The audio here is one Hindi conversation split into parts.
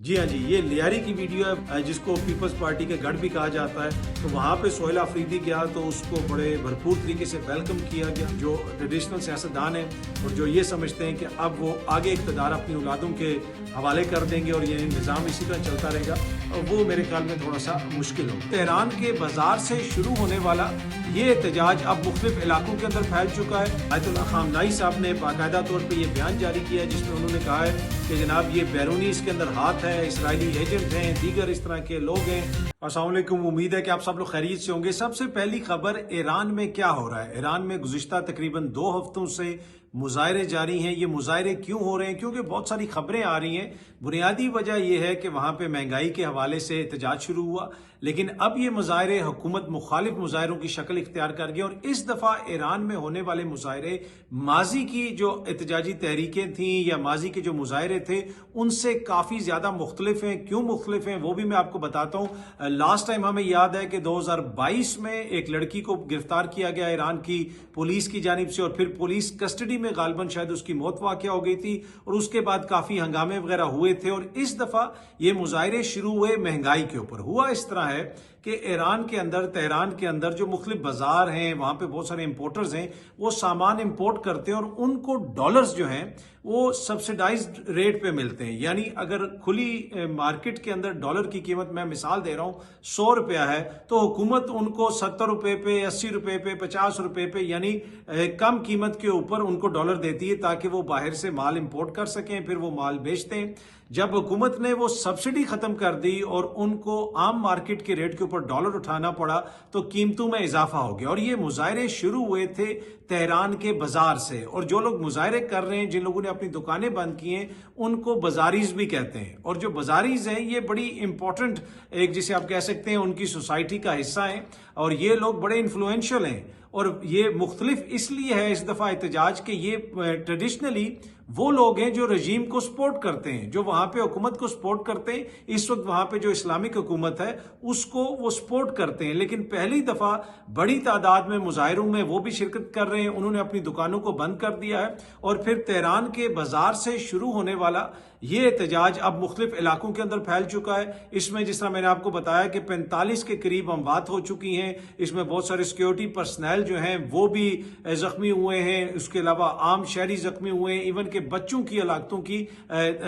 जी हाँ जी, ये लियारी की वीडियो है जिसको पीपल्स पार्टी के गढ़ भी कहा जाता है। तो वहाँ पे सोहेल आफरीदी गया तो उसको बड़े भरपूर तरीके से वेलकम किया गया। जो ट्रेडिशनल सियासतदान हैं और जो ये समझते हैं कि अब वो आगे इक़्तिदार अपनी औलादों के हवाले कर देंगे और ये निज़ाम इसी तरह चलता रहेगा, और वो मेरे ख्याल में थोड़ा सा मुश्किल हो। तेहरान के बाजार से शुरू होने वाला ये एहतजाज अब मुख्तलिफ इलाकों के अंदर फैल चुका है। आयतुल्लाह खामनाई साहब ने बाकायदा तौर पर यह बयान जारी किया है जिसमें उन्होंने कहा है कि जनाब ये बैरूनी इसके अंदर हाथ है, इसराइली एजेंट हैं, दीगर इस तरह के लोग हैं। अस्सलाम वालेकुम, उम्मीद है कि आप सब लोग खैरियत से होंगे। सबसे पहली खबर, ईरान में क्या हो रहा है। ईरान में गुज़िश्ता तकरीबन 2 हफ्तों से मुजाहरे जारी हैं। ये मुजाहरे क्यों हो रहे हैं? क्योंकि बहुत सारी खबरें आ रही हैं। बुनियादी वजह यह है कि वहाँ पे महंगाई के हवाले से एहतजाज शुरू हुआ, लेकिन अब ये मुजाहरे हुकूमत मुखालिफ मुजाहरों की शक्ल इख्तियार कर गए और इस दफ़ा ईरान में होने वाले मुजाहरे माजी की जो एहतजाजी तहरीकें थीं या माजी के जो मुजाहरे थे उनसे काफ़ी ज़्यादा मुख्तलिफ हैं। क्यों मुख्तलिफ हैं वो भी मैं आपको बताता हूँ। लास्ट टाइम हमें याद है कि 2022 में एक लड़की को गिरफ्तार किया गया ईरान की पुलिस की जानिब से, और फिर पुलिस कस्टडी में गालबन शायद उसकी मौत वाक़या हो गई थी और उसके बाद काफ़ी हंगामे वगैरह हुए थे। और इस दफ़ा ये मुजाहरे शुरू हुए महंगाई के ऊपर। हुआ इस तरह है कि ईरान के अंदर, तेहरान के अंदर जो मुख्तलिफ बाजार हैं, वहां पे बहुत सारे इंपोर्टर्स हैं, वो सामान इंपोर्ट करते हैं और उनको डॉलर्स जो हैं वो सब्सिडाइज्ड रेट पे मिलते हैं। यानी अगर खुली मार्केट के अंदर डॉलर की कीमत, मैं मिसाल दे रहा हूं, 100 रुपया है, तो हुकूमत उनको 70 रुपए पे, 80 रुपए पे, 50 रुपए पे, यानी कम कीमत के ऊपर उनको डॉलर देती है ताकि वो बाहर से माल इंपोर्ट कर सकें, फिर वो माल बेचते हैं। जब हुकूमत ने वो सब्सिडी खत्म कर दी और उनको आम मार्केट के रेट के ऊपर डॉलर उठाना पड़ा तो कीमतों में इजाफा हो गया। और ये मुजाहरे शुरू हुए थे तेहरान के बाजार से, और जो लोग मुजाहरे कर रहे हैं, जिन लोगों ने अपनी दुकानें बंद की हैं, उनको बाजारीज भी कहते हैं। और जो बाजारीज हैं ये बड़ी इंपॉर्टेंट, एक जिसे आप कह सकते हैं उनकी सोसाइटी का हिस्सा है, और ये लोग बड़े इन्फ्लुएंशियल हैं। और ये मुख्तलिफ इसलिए है इस दफा एहतजाज के ये ट्रेडिशनली वो लोग हैं जो रजीम को सपोर्ट करते हैं, जो वहां पे हुकूमत को सपोर्ट करते हैं। इस वक्त वहां पे जो इस्लामिक हुकूमत है उसको वो सपोर्ट करते हैं, लेकिन पहली दफा बड़ी तादाद में मुजाहिरों में वो भी शिरकत कर रहे हैं। उन्होंने अपनी दुकानों को बंद कर दिया है और फिर तेहरान के बाजार से शुरू होने वाला ये एहतजाज अब मुख्तलिफ इलाकों के अंदर फैल चुका है। इसमें जिस तरह मैंने आपको बताया कि 45 के करीब अमवात हो चुकी हैं। इसमें बहुत सारे सिक्योरिटी पर्सनल जो हैं वो भी जख्मी हुए हैं, उसके अलावा आम शहरी जख्मी हुए हैं, इवन के बच्चों की हलाकतों की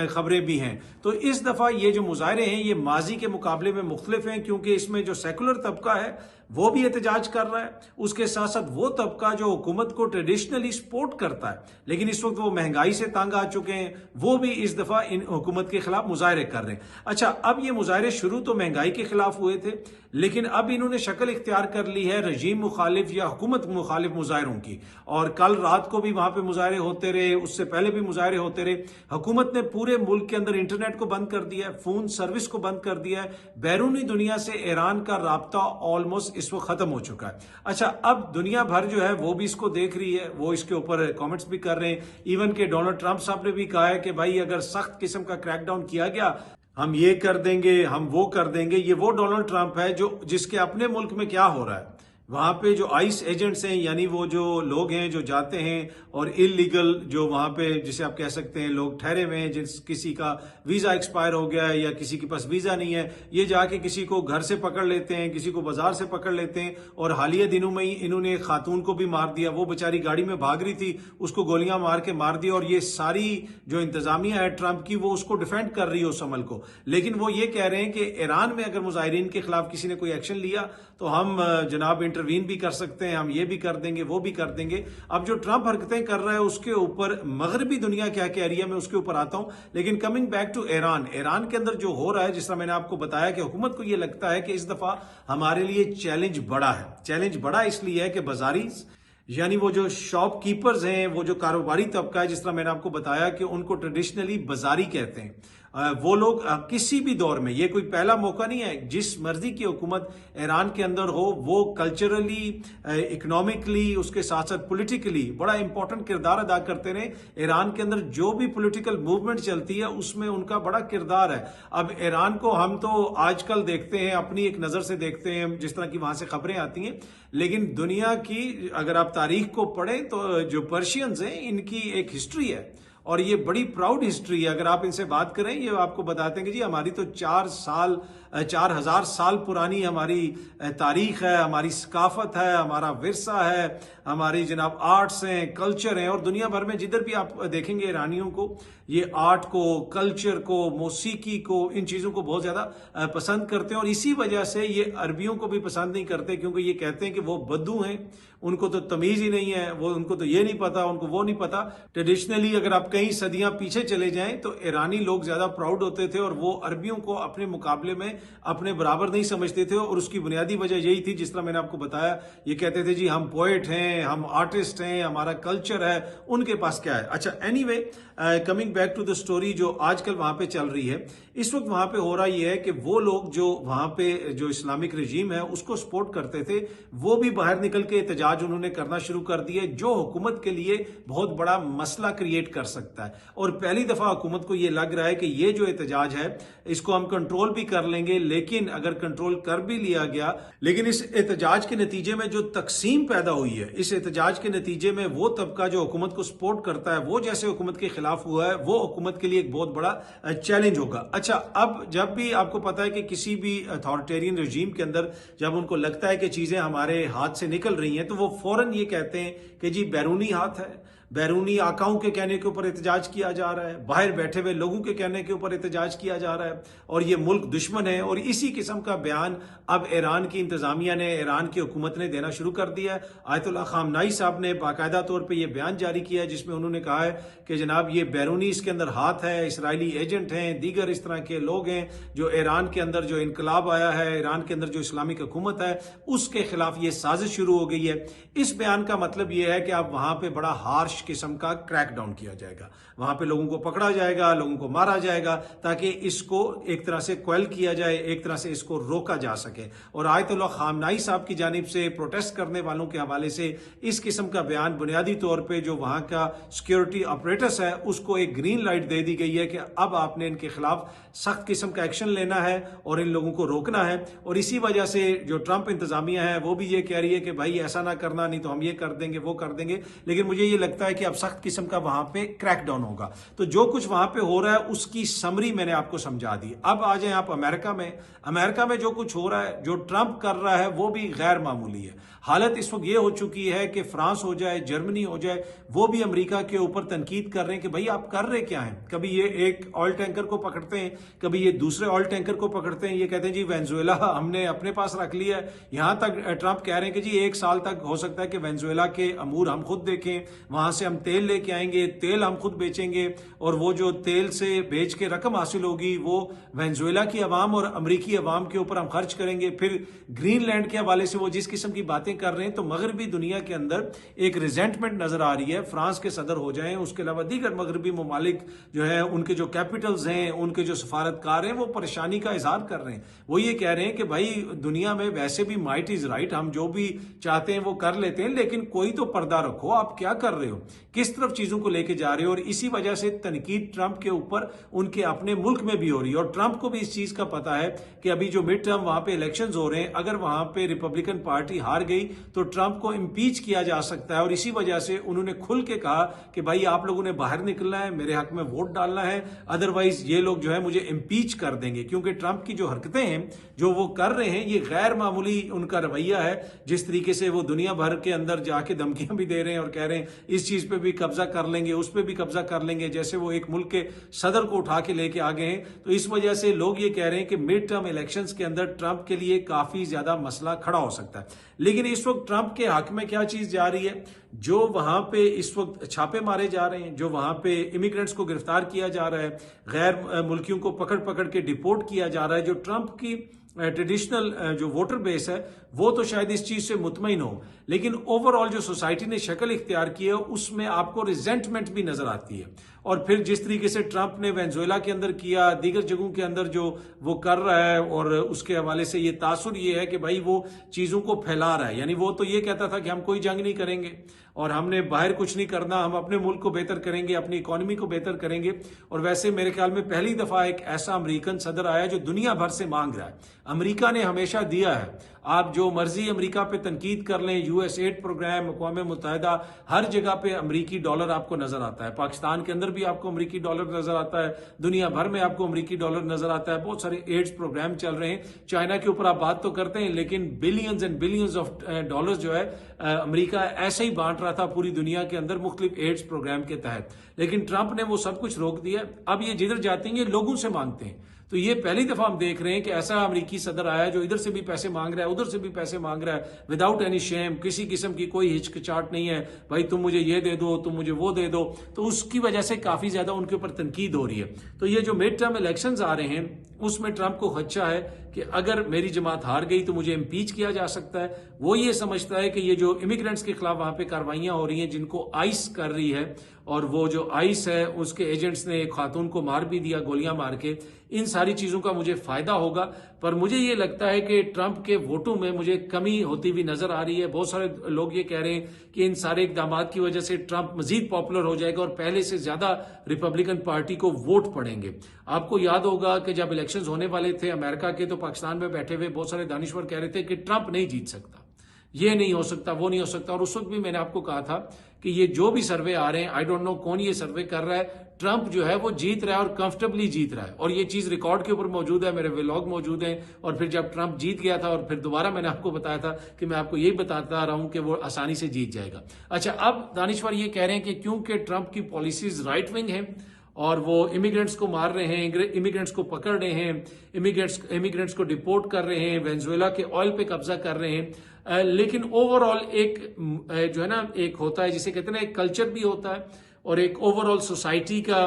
खबरें भी हैं। तो इस दफा ये जो मुजाहरे हैं ये माजी के मुकाबले में मुख्तलिफ हैं, क्योंकि इसमें जो सेकुलर तबका है वो भी एहतजाज कर रहा है, उसके साथ साथ वो तबका जो हुकूमत को ट्रेडिशनली सपोर्ट करता है लेकिन इस वक्त वो महंगाई से तंग आ चुके हैं, वो भी इस दफा इन हुकूमत के खिलाफ मुजाहरे कर रहे हैं। अच्छा, अब ये मुजाहरे शुरू तो महंगाई के खिलाफ हुए थे, लेकिन अब इन्होंने शक्ल इख्तियार कर ली है रजीम मुखालिफ या हुकूमत मुखालिफ मुजाहरों की। और कल रात को भी वहां पे मुजाहरे होते रहे, उससे पहले भी मुजाहरे होते रहे। हुकूमत ने पूरे मुल्क के अंदर इंटरनेट को बंद कर दिया है, फोन सर्विस को बंद कर दिया है। बैरूनी दुनिया से ईरान का राब्ता ऑलमोस्ट इस वक्त खत्म हो चुका है। अच्छा, अब दुनिया भर जो है वो भी इसको देख रही है, वो इसके ऊपर कमेंट्स भी कर रहे हैं। इवन के डोनाल्ड ट्रंप साहब ने भी कहा है कि भाई अगर सख्त किस्म का क्रैकडाउन किया गया, हम ये कर देंगे, हम वो कर देंगे। ये वो डोनाल्ड ट्रंप है जो जिसके अपने मुल्क में क्या हो रहा है, वहां पे जो आइस एजेंट्स हैं, यानी वो जो लोग हैं जो जाते हैं और इलीगल जो वहां पे जिसे आप कह सकते हैं लोग ठहरे हुए हैं, जिस किसी का वीजा एक्सपायर हो गया है या किसी के पास वीजा नहीं है, ये जाके किसी को घर से पकड़ लेते हैं, किसी को बाजार से पकड़ लेते हैं। और हालिया दिनों में ही इन्होंने एक खातून को भी मार दिया, वो बेचारी गाड़ी में भाग रही थी, उसको गोलियां मार के मार दिया। और ये सारी जो इंतजामिया है ट्रंप की वो उसको डिफेंड कर रही है उस अमल को। लेकिन वो ये कह रहे हैं कि ईरान में अगर मुजाहिरीन के खिलाफ किसी ने कोई एक्शन लिया तो हम जनाब इंटरवीन भी कर सकते हैं, हम ये भी कर देंगे, वो भी कर देंगे। अब जो ट्रंप हरकतें कर रहा है उसके ऊपर मगरबी दुनिया क्या कह रही है, मैं उसके ऊपर आता हूं। लेकिन coming back to Iran, Iran के अंदर जो हो रहा है, जिस तरह मैंने आपको बताया कि हुकूमत को यह लगता है कि इस दफा हमारे लिए चैलेंज बड़ा है। चैलेंज बड़ा इसलिए है कि बाजारी यानी वो जो शॉपकीपर्स हैं, वो जो कारोबारी तबका है, जिस तरह मैंने आपको बताया कि उनको ट्रेडिशनली बाजारी कहते हैं, वो लोग किसी भी दौर में, ये कोई पहला मौका नहीं है, जिस मर्जी की हुकूमत ईरान के अंदर हो, वो कल्चरली, इकोनॉमिकली, उसके साथ साथ पॉलिटिकली बड़ा इंपॉर्टेंट किरदार अदा करते रहे। ईरान के अंदर जो भी पॉलिटिकल मूवमेंट चलती है उसमें उनका बड़ा किरदार है। अब ईरान को हम तो आजकल देखते हैं, अपनी एक नजर से देखते हैं, जिस तरह की वहां से खबरें आती हैं, लेकिन दुनिया की अगर आप तारीख को पढ़ें तो जो पर्शियंस हैं इनकी एक हिस्ट्री है और ये बड़ी प्राउड हिस्ट्री है। अगर आप इनसे बात करें, ये आपको बताते हैं कि जी हमारी तो 4,000 साल पुरानी हमारी तारीख है, हमारी सकाफत है, हमारा विरसा है, हमारी जनाब आर्ट्स हैं, कल्चर हैं। और दुनिया भर में जिधर भी आप देखेंगे ईरानियों को, ये आर्ट को, कल्चर को, मौसीकी को, इन चीज़ों को बहुत ज़्यादा पसंद करते हैं। और इसी वजह से ये अरबियों को भी पसंद नहीं करते, क्योंकि ये कहते हैं कि वो बद्दू हैं, उनको तो तमीज़ ही नहीं है, उनको तो ये नहीं पता, उनको वो नहीं पता। ट्रेडिशनली अगर आप कई सदियां पीछे चले जाएं तो ईरानी लोग ज़्यादा प्राउड होते थे और वो अरबियों को अपने मुकाबले में अपने बराबर नहीं समझते थे। और उसकी बुनियादी वजह यही थी, जिस तरह मैंने आपको बताया, ये कहते थे जी हम पोएट हैं, हम आर्टिस्ट हैं, हमारा कल्चर है, उनके पास क्या है। अच्छा, anyway, coming back to the story जो आजकल वहां पे चल रही है, इस वक्त वहां पे हो रहा ये है कि वो लोग जो वहां पे जो इस्लामिक रजीम है उसको सपोर्ट करते थे, वो भी बाहर निकल के एहतजाज उन्होंने करना शुरू कर दिए, जो हुकूमत के लिए बहुत बड़ा मसला क्रिएट कर सकता है। और पहली दफा हुकूमत को ये लग रहा है कि ये जो एहतजाज है इसको हम कंट्रोल भी कर लेंगे, लेकिन अगर कंट्रोल कर भी लिया गया, लेकिन इस एहतजाज के नतीजे में जो तकसीम पैदा हुई है, इस एहतजाज के नतीजे में वो तबका जो हुकूमत को सपोर्ट करता है वो जैसे हुकूमत के खिलाफ हुआ है, वो हुकूमत के लिए एक बहुत बड़ा चैलेंज होगा। अच्छा, अब जब भी आपको पता है कि किसी भी अथॉरिटेरियन रजीम के अंदर जब उनको लगता है कि चीजें हमारे हाथ से निकल रही हैं, तो वो फौरन ये कहते हैं कि जी बैरूनी हाथ है, बैरूनी आकाओं के कहने के ऊपर एहतजाज किया जा रहा है, बाहर बैठे हुए लोगों के कहने के ऊपर एहतजाज किया जा रहा है, और ये मुल्क दुश्मन है। और इसी किस्म का बयान अब ईरान की इंतजामिया ने, ईरान की हुकूमत ने देना शुरू कर दिया है। आयतुल्लाह खामनाई साहब ने बाकायदा तौर पर यह बयान जारी किया है जिसमें उन्होंने कहा है कि जनाब ये बैरूनी इसके अंदर हाथ है, इसराइली एजेंट हैं, दीगर इस तरह के लोग हैं जो ईरान के अंदर जो इनकलाब आया है, ईरान के अंदर जो इस्लामिक हुकूमत है उसके खिलाफ ये साजिश शुरू हो गई है। इस बयान का मतलब यह है कि अब वहां पर बड़ा हार्श किस्म का क्रैकडाउन किया जाएगा, वहां पे लोगों को पकड़ा जाएगा, लोगों को मारा जाएगा, ताकि इसको एक तरह से क्वेल किया जाए, एक तरह से इसको रोका जा सके। और आयतुल्लाह खामनाई साहब की जानिब से प्रोटेस्ट करने वालों के हवाले से इस किस्म का बयान बुनियादी तौर पे जो वहां का सिक्योरिटी ऑपरेटर्स है उसको एक ग्रीन लाइट दे दी गई है कि अब आपने इनके खिलाफ सख्त किस्म का एक्शन लेना है और इन लोगों को रोकना है। और इसी वजह से जो ट्रंप इंतजामिया है वो भी ये कह रही है कि भाई ऐसा ना करना, नहीं तो हम ये कर देंगे, वो कर देंगे। लेकिन मुझे ये लगता है कि अब सख्त किस्म का वहां पे क्रैकडाउन होगा। तो जो कुछ वहां पे हो रहा है उसकी समरी मैंने आपको समझा दी। अब आ जाए आप अमेरिका में। अमेरिका में जो कुछ हो रहा है, जो ट्रंप कर रहा है, वो भी गैर मामूली है। हालत इस वक्त ये हो चुकी है कि फ्रांस हो जाए, जर्मनी हो जाए, वो भी अमेरिका के ऊपर तनकीद कर रहे हैं कि भाई आप कर रहे क्या हैं। कभी ये एक ऑयल टैंकर को पकड़ते हैं, कभी ये दूसरे ऑयल टैंकर को पकड़ते हैं, ये कहते हैं जी वेनेजुएला हमने अपने पास रख लिया है। यहां तक ट्रंप कह रहे हैं कि जी 1 साल तक हो सकता है कि वेनेजुएला के अमूर हम खुद देखें, वहां से हम तेल लेके आएंगे, तेल हम खुद बेचेंगे, और वो जो तेल से बेच के रकम हासिल होगी वो वेनेजुएला की अवाम और अमरीकी अवाम के ऊपर हम खर्च करेंगे। फिर ग्रीनलैंड के हवाले से वो जिस किस्म की बातें कर रहे हैं, तो मगरबी दुनिया के अंदर एक रिजेंटमेंट नजर आ रही है। फ्रांस के सदर हो जाएं, उसके अलावा दीगर मगरबी ममालिक जो है उनके जो कैपिटल्स हैं, उनके जो सफारतकार हैं, वो परेशानी का इजहार कर रहे हैं। वो ये कह रहे हैं कि भाई दुनिया में वैसे भी माइट इज राइट, हम जो भी चाहते हैं वो कर लेते हैं, लेकिन कोई तो पर्दा रखो, आप क्या कर रहे हो, किस तरफ चीजों को लेके जा रहे हो। और इसी वजह से तनकीद ट्रंप के ऊपर उनके अपने मुल्क में भी हो रही है। और ट्रंप को भी इस चीज का पता है कि अभी जो मिड टर्म वहां पे इलेक्शंस हो रहे हैं, अगर वहां पे रिपब्लिकन पार्टी हार गई तो ट्रंप को इम्पीच किया जा सकता है। और इसी वजह से उन्होंने खुल के कहा कि भाई आप लोगों ने बाहर निकलना है, मेरे हक में वोट डालना है, अदरवाइज ये लोग जो है मुझे इम्पीच कर देंगे। क्योंकि ट्रंप की जो हरकतें हैं जो वो कर रहे हैं, ये गैर मामूली उनका रवैया है। जिस तरीके से वो दुनिया भर के अंदर जाके धमकियां भी दे रहे हैं और कह रहे हैं इस चीज पे भी कब्जा कर लेंगे, उस पे भी कब्जा कर लेंगे, जैसे वो एक मुल्क के सदर को उठा के लेके आ गए हैं। तो इस वजह से लोग ये कह रहे हैं कि मिड टर्म इलेक्शंस के अंदर ट्रंप के लिए काफी ज्यादा मसला खड़ा हो सकता है। लेकिन इस वक्त ट्रंप के हक में क्या चीज जा रही है, जो वहां पे इस वक्त छापे मारे जा रहे हैं, जो वहां पे इमिग्रेंट्स को गिरफ्तार किया जा रहा है, गैर मुल्कियों को पकड़ पकड़ के डिपोर्ट किया जा रहा है, जो ट्रंप की ट्रेडिशनल जो वोटर बेस है वो तो शायद इस चीज से मुतमईन हो, लेकिन ओवरऑल जो सोसाइटी ने शक्ल इख्तियार की है उसमें आपको रिजेंटमेंट भी नजर आती है। और फिर जिस तरीके से ट्रंप ने वेनेजुएला के अंदर किया, दीगर जगहों के अंदर जो वो कर रहा है, और उसके हवाले से ये तासुर ये है कि भाई वो चीजों को फैला रहा है। यानी वो तो ये कहता था कि हम कोई जंग नहीं करेंगे, और हमने बाहर कुछ नहीं करना, हम अपने मुल्क को बेहतर करेंगे, अपनी इकोनॉमी को बेहतर करेंगे। और वैसे मेरे ख्याल में पहली दफा एक ऐसा अमेरिकन सदर आया जो दुनिया भर से मांग रहा है। अमेरिका ने हमेशा दिया है, आप जो मर्जी अमेरिका पे तनकीद कर लें, यूएस एड प्रोग्राम, अक़वाम मुत्तहिदा, हर जगह पे अमेरिकी डॉलर आपको नजर आता है। पाकिस्तान के अंदर भी आपको अमेरिकी डॉलर नजर आता है, दुनिया भर में आपको अमेरिकी डॉलर नजर आता है। बहुत सारे एड्स प्रोग्राम चल रहे हैं। चाइना के ऊपर आप बात तो करते हैं, लेकिन billions and billions of dollar जो है अमेरिका ऐसे ही बांट रहा था पूरी दुनिया के अंदर मुख्तलिफ एड्स प्रोग्राम के तहत। लेकिन ट्रंप ने वो सब कुछ रोक दिया। अब ये जिधर जाते हैं ये लोगों से मांगते हैं। तो ये पहली दफा हम देख रहे हैं कि ऐसा अमेरिकी सदर आया जो इधर से भी पैसे मांग रहा है, उधर से भी पैसे मांग रहा है, विदाउट एनी शेम, किसी किस्म की कोई हिचकिचाहट नहीं है, भाई तुम मुझे ये दे दो, तुम मुझे वो दे दो। तो उसकी वजह से काफी ज्यादा उनके ऊपर तनकीद हो रही है। तो ये जो मिड टर्म इलेक्शंस आ रहे हैं उसमें ट्रंप को खदशा है कि अगर मेरी जमात हार गई तो मुझे इम्पीच किया जा सकता है। वो ये समझता है कि ये जो इमिग्रेंट्स के खिलाफ वहां पे कार्रवाइयां हो रही हैं, जिनको आइस कर रही है, और वो जो आइस है उसके एजेंट्स ने एक खातून को मार भी दिया गोलियां मार के, इन सारी चीजों का मुझे फायदा होगा। पर मुझे ये लगता है कि ट्रंप के वोटों में मुझे कमी होती हुई नजर आ रही है। बहुत सारे लोग ये कह रहे हैं कि इन सारे इकदाम की वजह से ट्रंप मजीद पॉपुलर हो जाएगा और पहले से ज्यादा रिपब्लिकन पार्टी को वोट पड़ेंगे। आपको याद होगा कि जब इलेक्शंस होने वाले थे अमेरिका के, तो पाकिस्तान में बैठे हुए बहुत सारे दानिश्वर कह रहे थे कि ट्रंप नहीं जीत सकता, ये नहीं हो सकता, वो नहीं हो सकता। और उस वक्त भी मैंने आपको कहा था कि ये जो भी सर्वे आ रहे हैं, आई डोंट नो कौन ये सर्वे कर रहा है, ट्रंप जो है वो जीत रहा है और कंफर्टेबली जीत रहा है। और ये चीज रिकॉर्ड के ऊपर मौजूद है, मेरे व्लॉग मौजूद हैं। और फिर जब ट्रंप जीत गया था और फिर दोबारा मैंने आपको बताया था कि मैं आपको यही बताता रहा हूं कि वो आसानी से जीत जाएगा। अच्छा, अब दानिश्वर ये कह रहे हैं कि क्योंकि ट्रंप की पॉलिसीज राइट विंग है और वो इमिग्रेंट्स को मार रहे हैं, इमिग्रेंट्स को पकड़ रहे हैं, इमिग्रेंट्स को डिपोर्ट कर रहे हैं, वेनेजुएला के ऑयल पे कब्जा कर रहे हैं, लेकिन ओवरऑल एक जो है ना, एक होता है जिसे कहते हैं ना, एक कल्चर भी होता है और एक ओवरऑल सोसाइटी का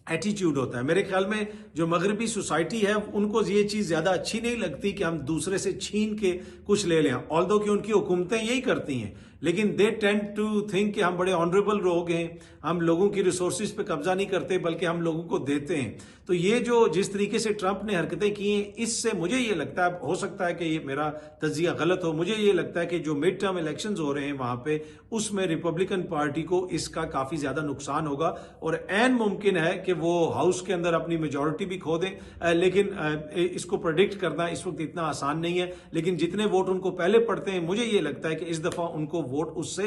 एटीट्यूड होता है। मेरे ख्याल में जो मगरबी सोसाइटी है उनको ये चीज ज्यादा अच्छी नहीं लगती कि हम दूसरे से छीन के कुछ ले लें, ऑल्दो कि उनकी हुकूमतें यही करती हैं, लेकिन दे टेंड टू थिंक कि हम बड़े ऑनरेबल लोग हैं, हम लोगों की रिसोर्सेज पे कब्जा नहीं करते बल्कि हम लोगों को देते हैं। तो ये जो जिस तरीके से ट्रंप ने हरकतें की हैं, इससे मुझे ये लगता है, हो सकता है कि ये मेरा तज्जिया गलत हो, मुझे ये लगता है कि जो मिड टर्म इलेक्शंस हो रहे हैं वहां पे, उसमें रिपब्लिकन पार्टी को इसका काफी ज्यादा नुकसान होगा और ऐन मुमकिन है कि वो हाउस के अंदर अपनी मेजोरिटी भी खो दें। लेकिन इसको प्रेडिक्ट करना इस वक्त इतना आसान नहीं है, लेकिन जितने वोट उनको पहले पड़ते हैं मुझे ये लगता है कि इस दफा उनको वोट उससे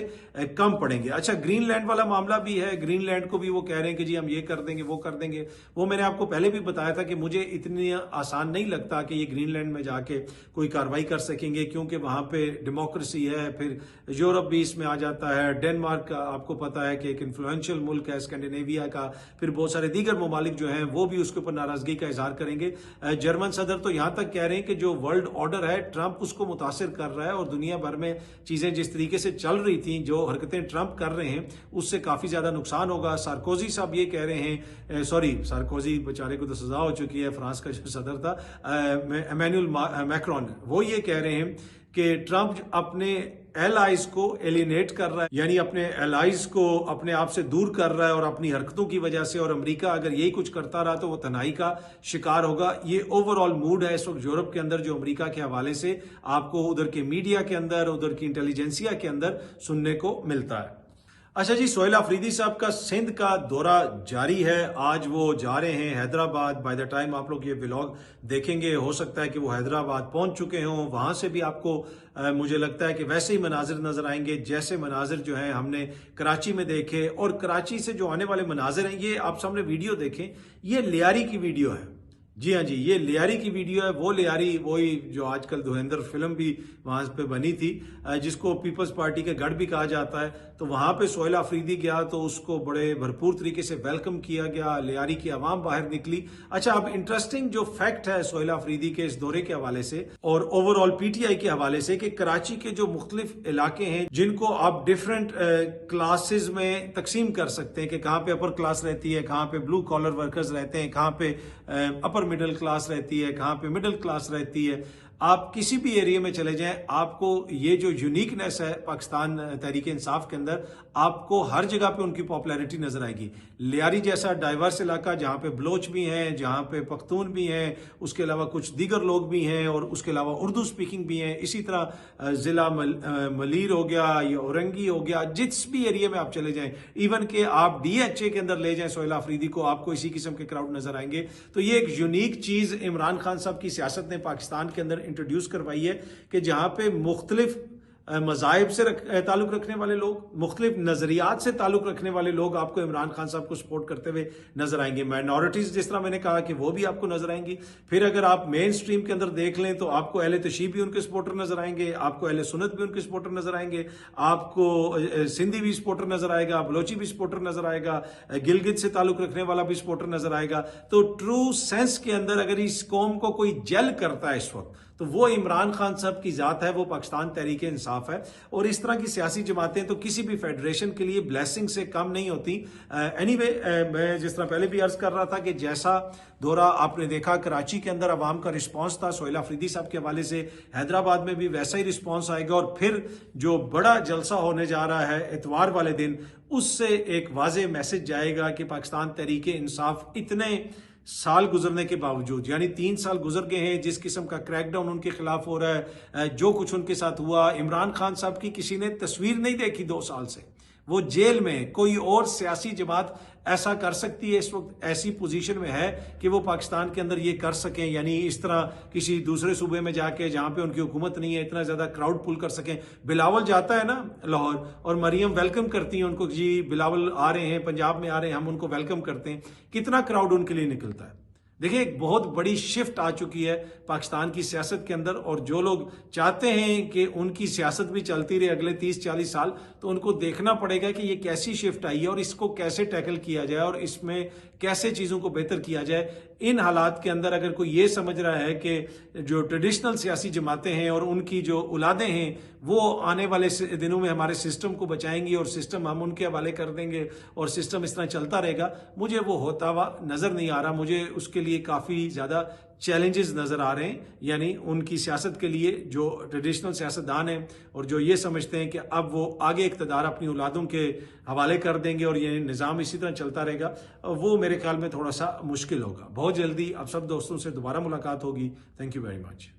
कम पड़ेंगे। अच्छा, ग्रीनलैंड वाला मामला भी है, ग्रीनलैंड को भी वो कह रहे हैं कि जी हम ये कर देंगे, वो कर देंगे। वो मैंने आपको पहले भी बताया था कि मुझे इतनी आसान नहीं लगता कि ये ग्रीनलैंड में जाके कोई कार्रवाई कर सकेंगे, क्योंकि वहां पे डेमोक्रेसी है, फिर यूरोप भी इसमें आ जाता है, डेनमार्क का आपको पता है कि एक इन्फ्लुएंशियल मुल्क है, स्कैंडिनेविया का, फिर बहुत सारे दीगर ममालिक जो हैं वो भी उसके ऊपर नाराजगी का इजहार करेंगे। जर्मन सदर तो यहां तक कह रहे हैं कि जो वर्ल्ड ऑर्डर है ट्रंप उसको मुतासिर कर रहा है और दुनिया भर में चीजें जिस तरीके से चल रही थी, जो हरकतें ट्रंप कर रहे हैं, उससे काफी ज्यादा नुकसान होगा। सार्कोजी साहब ये कह रहे हैं, सॉरी सार्कोजी बेचारे को तो सजा हो चुकी है, फ्रांस का जो सदर था इमैनुअल मैक्रोन, वो ये कह रहे हैं कि ट्रंप अपने एलाइज को एलिनेट कर रहा है, यानी अपने एलाइज को अपने आप से दूर कर रहा है और अपनी हरकतों की वजह से, और अमेरिका अगर यही कुछ करता रहा तो वो तनाई का शिकार होगा। ये ओवरऑल मूड है इस वक्त यूरोप के अंदर, जो अमेरिका के हवाले से आपको उधर के मीडिया के अंदर, उधर की इंटेलिजेंसिया के अंदर सुनने को मिलता है। अच्छा जी, सोहेल अफरीदी साहब का सिंध का दौरा जारी है। आज वो जा रहे हैं हैदराबाद। बाय द टाइम आप लोग ये व्लॉग देखेंगे हो सकता है कि वो हैदराबाद पहुंच चुके हों। वहां से भी आपको मुझे लगता है कि वैसे ही मनाजिर नजर आएंगे जैसे मनाजिर जो हैं हमने कराची में देखे, और कराची से जो आने वाले मनाजिर हैं, ये आप सामने वीडियो देखें, ये लियारी की वीडियो है। जी हाँ जी, ये लियारी की वीडियो है। वो लियारी वही जो आजकल धुरंधर फिल्म भी वहां पे बनी थी, जिसको पीपल्स पार्टी के गढ़ भी कहा जाता है। तो वहां पे सोहेल अफरीदी गया तो उसको बड़े भरपूर तरीके से वेलकम किया गया, लियारी की आवाम बाहर निकली। अच्छा, अब इंटरेस्टिंग जो फैक्ट है सोहेल अफरीदी के इस दौरे के हवाले से और ओवरऑल पीटीआई के हवाले से, कि कराची के जो मुख्तलिफ इलाके हैं जिनको आप डिफरेंट क्लासेस में तकसीम कर सकते हैं, कि कहाँ पे अपर क्लास रहती है, कहाँ पे ब्लू कॉलर वर्कर्स रहते हैं, कहाँ पे अपर मिडिल क्लास रहती है, कहाँ पे मिडिल क्लास रहती है। आप किसी भी एरिया में चले जाएं, आपको ये जो यूनिकनेस है पाकिस्तान तहरीक इंसाफ के अंदर, आपको हर जगह पे उनकी पॉपुलैरिटी नजर आएगी। लियारी जैसा डाइवर्स इलाका जहां पे बलोच भी हैं, जहां पे पख्तून भी हैं, उसके अलावा कुछ दीगर लोग भी हैं और उसके अलावा उर्दू स्पीकिंग भी हैं। इसी तरह जिला मलीर हो गया या औरंगी हो गया, जिस भी एरिया में आप चले जाएं, इवन के आप DHA के अंदर ले जाएं सोहेल आफरीदी को, आपको इसी किस्म के क्राउड नजर आएंगे। तो ये एक यूनिक चीज इमरान खान साहब की सियासत ने पाकिस्तान के अंदर इंट्रोड्यूस करवाई है कि जहां पे मुख्तलिफ मज़ाहिब से ताल्लुक रखने वाले लोग, मुख्तलिफ नजरियात से ताल्लुक रखने वाले लोग आपको इमरान खान साहब को सपोर्ट करते हुए नजर आएंगे। माइनॉरिटीज जिस तरह मैंने कहा कि वो भी आपको नजर आएंगी। फिर अगर आप मेन स्ट्रीम के अंदर देख लें तो आपको अहले तशीह भी उनके सपोर्टर नजर आएंगे, आपको अहले सुन्नत भी उनके सपोर्टर नजर आएंगे, आपको सिंधी भी सपोर्टर नजर आएगा, बलोची भी सपोर्टर नजर आएगा, गिलगित से ताल्लुक रखने वाला भी सपोर्टर नजर आएगा। तो ट्रू सेंस के अंदर अगर इस कौम को कोई जेल करता है इस वक्त, तो वो इमरान खान साहब की जात है, वो पाकिस्तान तहरीक इंसाफ है। और इस तरह की सियासी जमातें तो किसी भी फेडरेशन के लिए ब्लेसिंग से कम नहीं होती। एनीवे, मैं जिस तरह पहले भी अर्ज कर रहा था कि जैसा दौरा आपने देखा कराची के अंदर अवाम का रिस्पांस था सोहेल आफरीदी साहब के हवाले से, हैदराबाद में भी वैसा ही रिस्पांस आएगा। और फिर जो बड़ा जलसा होने जा रहा है इतवार वाले दिन, उससे एक वाज़ेह मैसेज जाएगा कि पाकिस्तान तहरीक इंसाफ इतने साल गुजरने के बावजूद, यानी 3 साल गुजर गए हैं, जिस किस्म का क्रैकडाउन उनके खिलाफ हो रहा है, जो कुछ उनके साथ हुआ, इमरान खान साहब की किसी ने तस्वीर नहीं देखी 2 साल से, वो जेल में। कोई और सियासी जमात ऐसा कर सकती है, इस वक्त ऐसी पोजीशन में है कि वो पाकिस्तान के अंदर ये कर सकें, यानी इस तरह किसी दूसरे सूबे में जाके जहां पे उनकी हुकूमत नहीं है इतना ज्यादा क्राउड पुल कर सकें। बिलावल जाता है ना लाहौर, और मरियम वेलकम करती है उनको, जी बिलावल आ रहे हैं, पंजाब में आ रहे हैं, हम उनको वेलकम करते हैं। कितना क्राउड उनके लिए निकलता है। देखिए, एक बहुत बड़ी शिफ्ट आ चुकी है पाकिस्तान की सियासत के अंदर, और जो लोग चाहते हैं कि उनकी सियासत भी चलती रहे अगले 30-40 साल, तो उनको देखना पड़ेगा कि ये कैसी शिफ्ट आई है और इसको कैसे टैकल किया जाए और इसमें कैसे चीज़ों को बेहतर किया जाए। इन हालात के अंदर अगर कोई ये समझ रहा है कि जो ट्रेडिशनल सियासी जमातें हैं और उनकी जो औलादें हैं वो आने वाले दिनों में हमारे सिस्टम को बचाएंगी और सिस्टम हम उनके हवाले कर देंगे और सिस्टम इस तरह चलता रहेगा, मुझे वो होता हुआ नजर नहीं आ रहा। मुझे उसके लिए काफ़ी ज़्यादा चैलेंजेस नजर आ रहे हैं, यानी उनकी सियासत के लिए जो ट्रेडिशनल सियासतदान हैं और जो ये समझते हैं कि अब वो आगे इक़्तिदार अपनी औलादों के हवाले कर देंगे और ये निज़ाम इसी तरह चलता रहेगा, वो मेरे ख्याल में थोड़ा सा मुश्किल होगा। बहुत जल्दी आप सब दोस्तों से दोबारा मुलाकात होगी। Thank you very much.